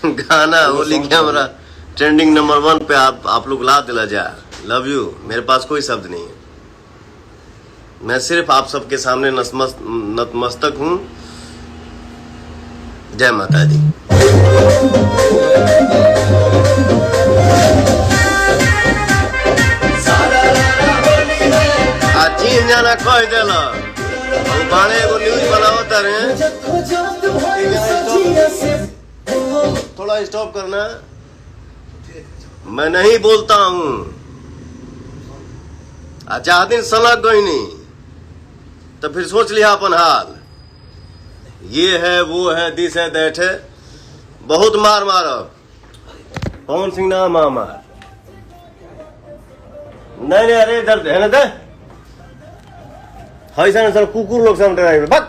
गाना Holi camera trending number 1 पे आप लोग ला दिला जा। Love you. मेरे पास कोई शब्द नहीं है। मैं सिर्फ आप सबके सामने नतमस्तक हूं। जय माता दी। चीन जाना कह दिल बाणे एगो न्यूज बनाओ तारे। थोड़ा स्टॉप करना। मैं नहीं बोलता हूं। चाह दिन सलग गई नहीं तो फिर सोच लिया अपन हाल। ये है वो है दिस है दैट है। बहुत मार मारब। पवन सिंह ना मार। नहीं अरे इधर है ना दे सर कुकुर लोग सब ड्राइवर बक।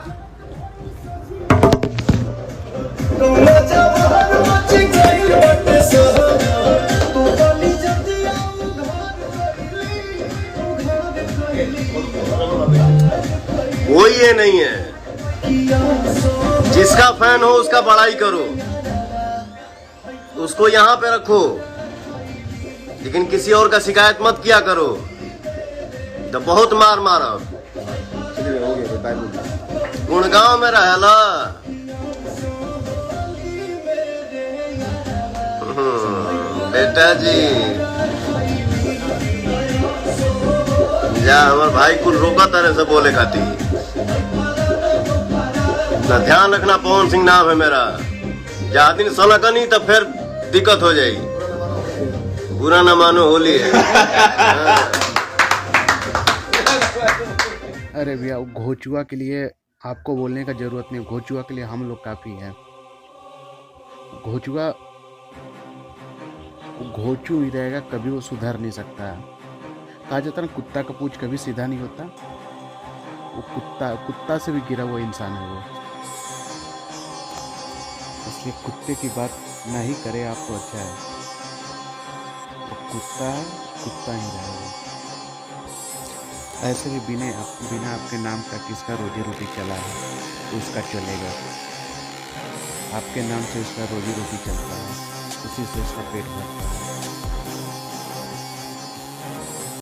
वो ये नहीं है। जिसका फैन हो उसका बड़ाई करो, उसको यहां पे रखो, लेकिन किसी और का शिकायत मत किया करो। तो बहुत मार मारा। गुड़गांव में रहला। बेटा जी जा हमारे भाई कुल रोका तरह से बोले खाती ना। ध्यान रखना पवन सिंह नाम है मेरा। जा दिन सलक नहीं तो फिर दिक्कत हो जाएगी। बुरा ना मानो होली है। अरे भैया घोचुआ के लिए आपको बोलने का जरूरत नहीं। घोचुआ के लिए हम लोग काफी हैं। घोचुआ घोचू ही रहेगा, कभी वो सुधर नहीं सकता है। कहा जाता है ना कुत्ता का पूंछ कभी सीधा नहीं होता। वो कुत्ता से भी गिरा हुआ इंसान है वो। इसलिए कुत्ते की बात ना ही करे आप तो अच्छा है। वो कुत्ता है, कुत्ता ही रहेगा। ऐसे भी बिना आपके नाम का किसका रोजी रोटी चला है तो उसका चलेगा। आपके नाम से उसका रोजी रोटी चलता है, उसी से उसका पेट भरता है।